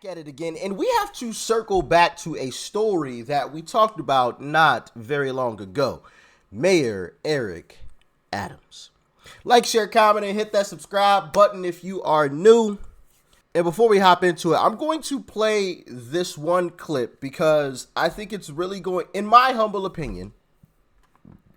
back at it again, and we have to circle back to a story that we talked about not very long ago. Mayor Eric Adams. Like, share, comment, and hit that subscribe button if you are new. And before we hop into it, I'm going to play this one clip because I think it's really going, in my humble opinion,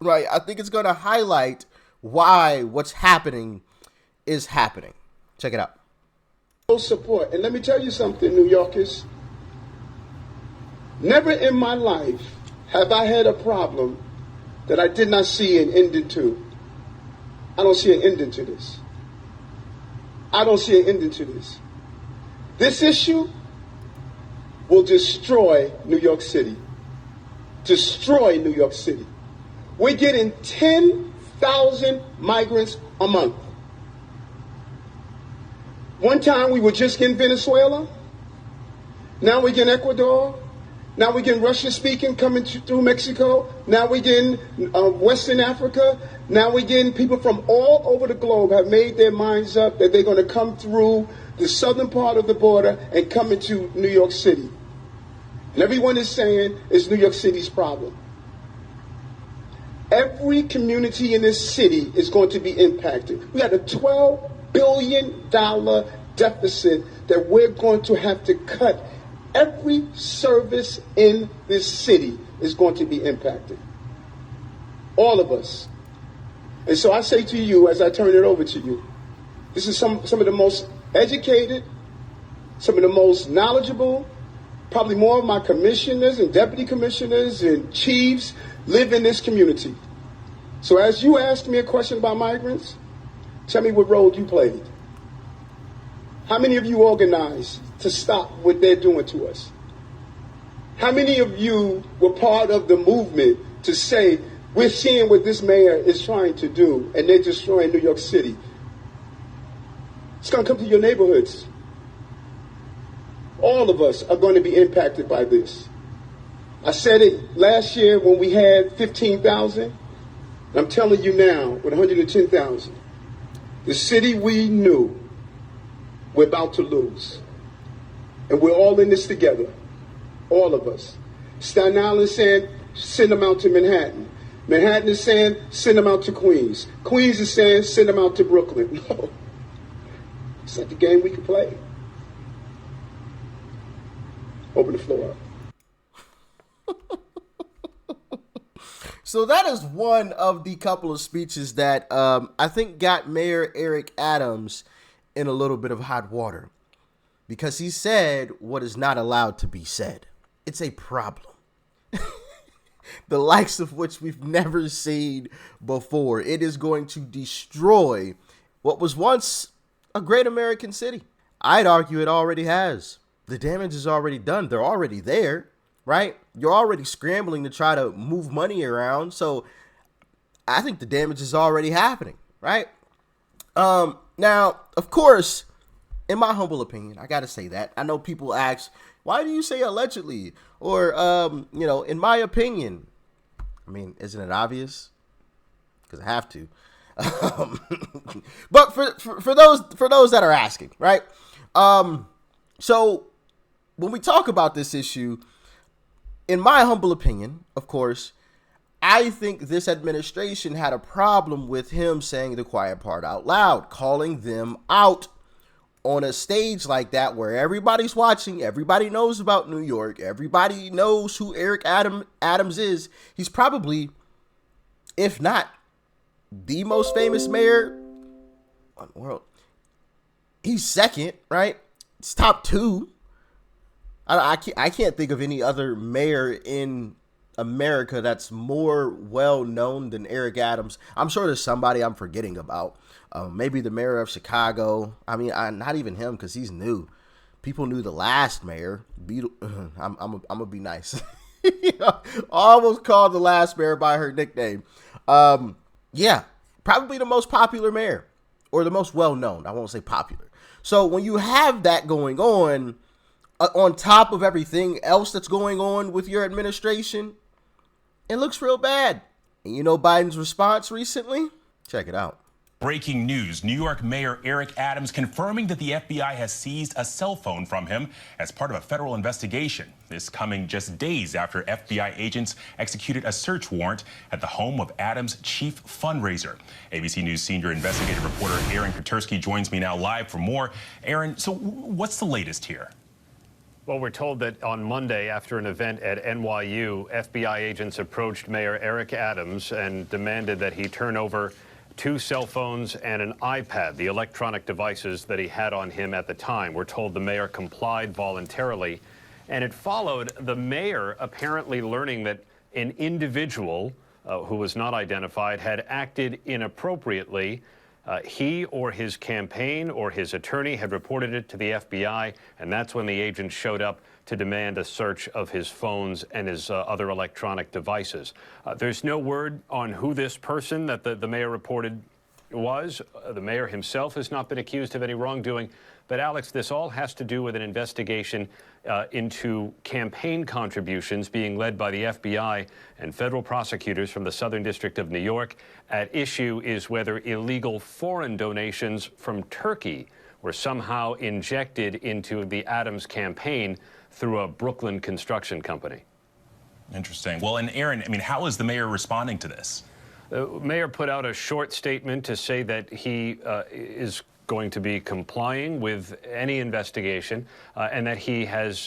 right, I think it's going to highlight why what's happening is happening. Check it out. Support. And let me tell you something, New Yorkers. Never in my life have I had a problem that I did not see an ending to. I don't see an ending to this. I don't see an ending to this. This issue will destroy New York City. Destroy New York City. We're getting 10,000 migrants a month. One time we were just getting Venezuela. Now we're getting Ecuador. Now we're getting Russian-speaking coming through Mexico. Now we're getting Western Africa. Now we're getting people from all over the globe have made their minds up that they're going to come through the southern part of the border and come into New York City. And everyone is saying it's New York City's problem. Every community in this city is going to be impacted. We had a $12 billion deficit that we're going to have to cut. Every service in this city is going to be impacted. All of us. And so I say to you, as I turn it over to you, this is some of the most educated, some of the most knowledgeable, probably more of my commissioners and deputy commissioners and chiefs live in this community. So as you ask me a question about migrants, tell me what role you played. How many of you organized to stop what they're doing to us? How many of you were part of the movement to say, we're seeing what this mayor is trying to do, and they're destroying New York City? It's going to come to your neighborhoods. All of us are going to be impacted by this. I said it last year when we had 15,000. I'm telling you now, with 110,000, the city we knew we're about to lose. And we're all in this together. All of us. Staten Island is saying, send them out to Manhattan. Manhattan is saying, send them out to Queens. Queens is saying, send them out to Brooklyn. No. It's not the game we can play. Open the floor up. So that is one of the couple of speeches that I think got Mayor Eric Adams in a little bit of hot water because he said what is not allowed to be said. It's a problem. The likes of which we've never seen before. It is going to destroy what was once a great American city. I'd argue it already has. The damage is already done. They're already there, right? You're already scrambling to try to move money around. So I think the damage is already happening, right? Now, of course, in my humble opinion, I got to say that. I know people ask, why do you say allegedly? Or, in my opinion. I mean, isn't it obvious? Because I have to. But for those that are asking, right? So when we talk about this issue, in my humble opinion, of course, I think this administration had a problem with him saying the quiet part out loud, calling them out on a stage like that where everybody's watching, everybody knows about New York, everybody knows who Eric Adams is. He's probably, if not the most famous mayor in the world, he's second, right? It's top two. I can't think of any other mayor in America that's more well known than Eric Adams. I'm sure there's somebody I'm forgetting about. Maybe the mayor of Chicago. I mean, not even him because he's new. People knew the last mayor. I'm gonna be nice. Almost called the last mayor by her nickname. Yeah, probably the most popular mayor or the most well known. I won't say popular. So when you have that going on top of everything else that's going on with your administration, it looks real bad. And you know Biden's response recently? Check it out. Breaking news, New York Mayor Eric Adams confirming that the FBI has seized a cell phone from him as part of a federal investigation. This coming just days after FBI agents executed a search warrant at the home of Adams' chief fundraiser. ABC News senior investigative reporter Aaron Katersky joins me now live for more. Aaron, so what's the latest here? Well, we're told that on Monday, after an event at NYU, FBI agents approached Mayor Eric Adams and demanded that he turn over 2 cell phones and an iPad, the electronic devices that he had on him at the time. We're told the mayor complied voluntarily, and it followed the mayor apparently learning that an individual who was not identified had acted inappropriately. He or his campaign or his attorney had reported it to the FBI, and that's when the agents showed up to demand a search of his phones and his other electronic devices. There's no word on who this person that the mayor reported was. The mayor himself has not been accused of any wrongdoing. But Alex, this all has to do with an investigation into campaign contributions being led by the FBI and federal prosecutors from the Southern District of New York. At issue is whether illegal foreign donations from Turkey were somehow injected into the Adams campaign through a Brooklyn construction company. Interesting. Well, and Aaron, I mean, how is the mayor responding to this? The mayor put out a short statement to say that he is going to be complying with any investigation and that he has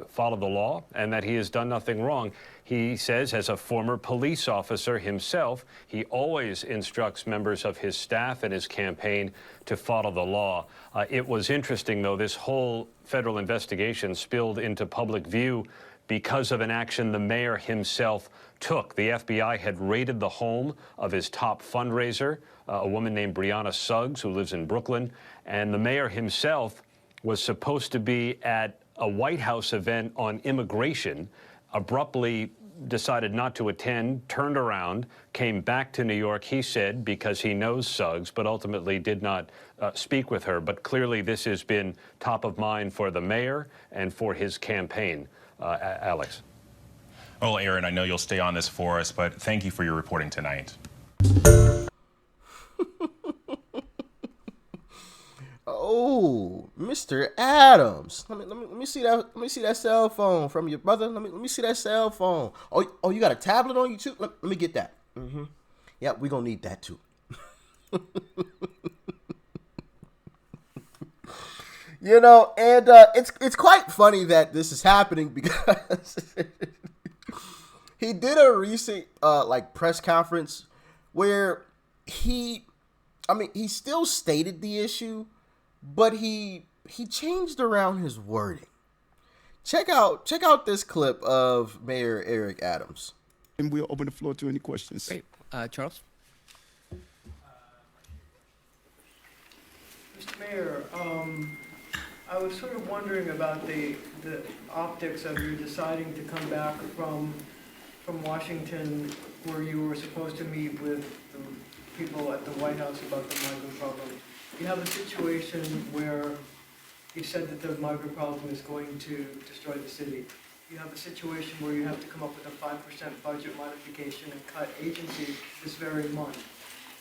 followed the law and that he has done nothing wrong. He says, as a former police officer himself, he always instructs members of his staff and his campaign to follow the law. It was interesting, though, this whole federal investigation spilled into public view because of an action the mayor himself took. The FBI had raided the home of his top fundraiser, a woman named Brianna Suggs, who lives in Brooklyn, and the mayor himself was supposed to be at a White House event on immigration, abruptly decided not to attend, turned around, came back to New York, he said, because he knows Suggs, but ultimately did not speak with her. But clearly this has been top of mind for the mayor and for his campaign. Alex. Well, Aaron, I know you'll stay on this for us, but thank you for your reporting tonight. Oh, Mr. Adams. Let me see that. Let me see that cell phone from your brother. Let me see that cell phone. Oh, you got a tablet on you too? Let me get that. Yeah, we gonna need that too. You know, and it's quite funny that this is happening because he did a recent press conference where he still stated the issue, but he changed around his wording. Check out this clip of Mayor Eric Adams. And we'll open the floor to any questions. Great. Charles? Mr. Mayor, I was sort of wondering about the optics of you deciding to come back from Washington, where you were supposed to meet with the people at the White House about the migrant problem. You have a situation where you said that the migrant problem is going to destroy the city. You have a situation where you have to come up with a 5% budget modification and cut agencies this very month.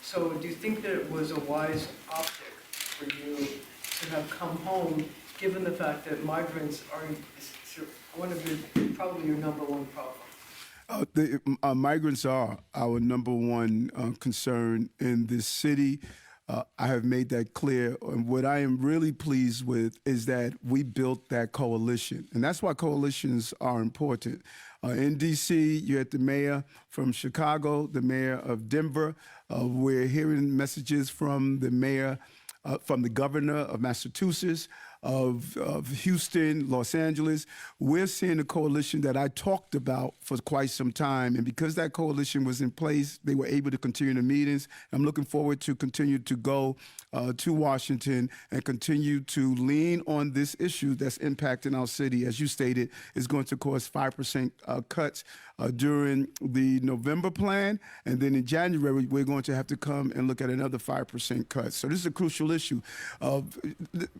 So do you think that it was a wise optic for you to have come home, given the fact that migrants are probably your number one problem? Migrants are our number one concern in this city. I have made that clear. And what I am really pleased with is that we built that coalition. And that's why coalitions are important. In D.C., you had the mayor from Chicago, the mayor of Denver. We're hearing messages from the mayor, from the governor of Massachusetts, of Houston, Los Angeles. We're seeing a coalition that I talked about for quite some time. And because that coalition was in place, they were able to continue the meetings. I'm looking forward to continue to go to Washington and continue to lean on this issue that's impacting our city. As you stated, is going to cause 5% cuts during the November plan. And then in January, we're going to have to come and look at another 5% cut. So this is a crucial issue.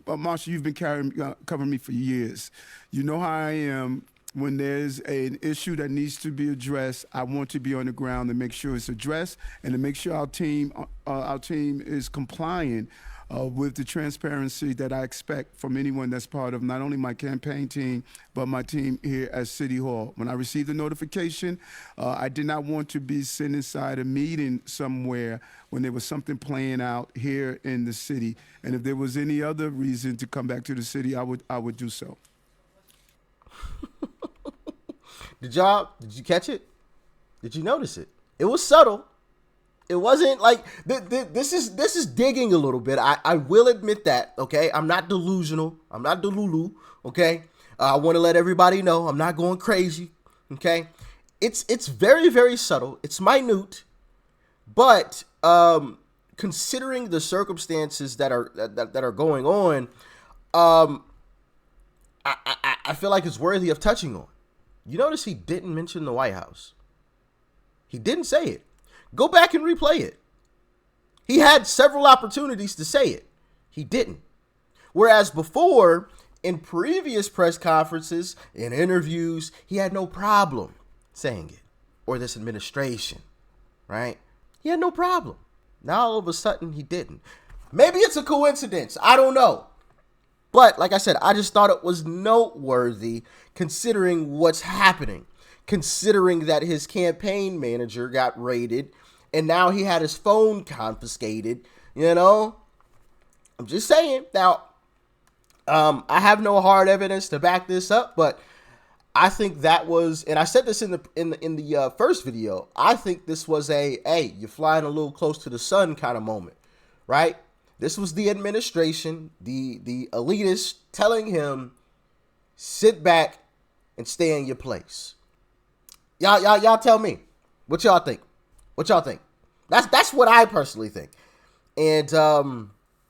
Marshall, you've been covering me for years. You know how I am when there's an issue that needs to be addressed, I want to be on the ground to make sure it's addressed and to make sure our team is compliant with the transparency that I expect from anyone that's part of not only my campaign team, but my team here at City Hall. When I received the notification, I did not want to be sitting inside a meeting somewhere when there was something playing out here in the city. And if there was any other reason to come back to the city, I would do so. Did you catch it? Did you notice it? It was subtle. It wasn't like this is digging a little bit. I will admit that. Okay, I'm not delusional. I'm not delulu. Okay, I want to let everybody know I'm not going crazy. Okay, it's very, very subtle. It's minute, but considering the circumstances that are going on, I feel like it's worthy of touching on. You notice he didn't mention the White House. He didn't say it. Go back and replay it. He had several opportunities to say it. He didn't. Whereas before, in previous press conferences, in interviews, he had no problem saying it. Or this administration, right? He had no problem. Now all of a sudden he didn't. Maybe it's a coincidence. I don't know. But like I said, I just thought it was noteworthy considering what's happening, considering that his campaign manager got raided and now he had his phone confiscated. You know, I'm just saying. Now, I have no hard evidence to back this up, but I think that was, and I said this in the first video, I think this was a, hey, you're flying a little close to the sun kind of moment, right? This was the administration, the elitists telling him, sit back and stay in your place. Y'all tell me what y'all think. What y'all think? That's what I personally think. And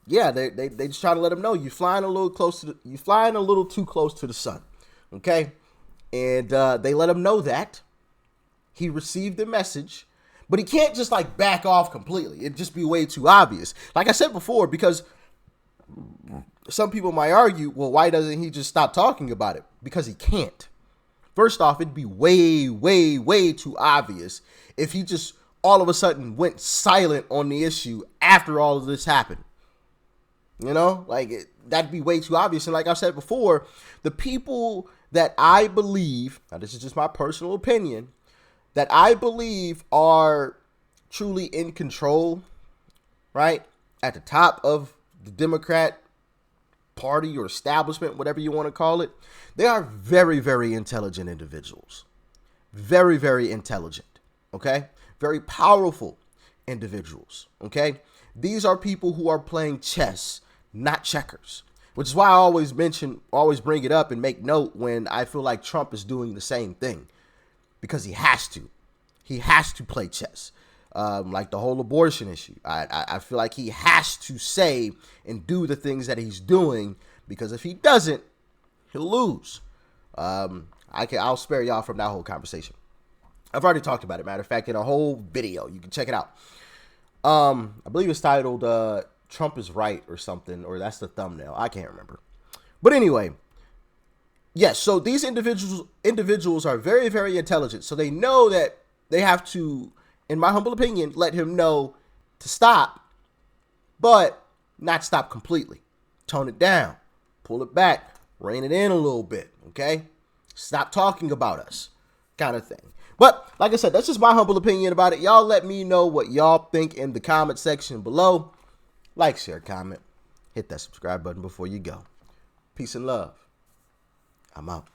yeah, they just try to let him know you're flying a little too close to the sun. Okay, and they let him know that he received the message. But he can't just like back off completely. It'd just be way too obvious. Like I said before, because some people might argue, well, why doesn't he just stop talking about it? Because he can't. First off, it'd be way, way, way too obvious if he just all of a sudden went silent on the issue after all of this happened. You know, like that'd be way too obvious. And like I said before, the people that I believe, now this is just my personal opinion, that I believe are truly in control, right, at the top of the Democrat Party or establishment, whatever you want to call it, they are very, very intelligent individuals. Very, very intelligent, okay? Very powerful individuals, okay? These are people who are playing chess, not checkers, which is why I always bring it up and make note when I feel like Trump is doing the same thing. Because he has to. He has to play chess. Like the whole abortion issue. I feel like he has to say and do the things that he's doing, because if he doesn't, he'll lose. I'll spare y'all from that whole conversation. I've already talked about it. Matter of fact, in a whole video. You can check it out. I believe it's titled Trump is Right or something, or that's the thumbnail. I can't remember. But anyway, yes, so these individuals are very, very intelligent. So they know that they have to, in my humble opinion, let him know to stop, but not stop completely. Tone it down, pull it back, rein it in a little bit, okay? Stop talking about us, kind of thing. But like I said, that's just my humble opinion about it. Y'all let me know what y'all think in the comment section below. Like, share, comment, hit that subscribe button before you go. Peace and love. I'm out.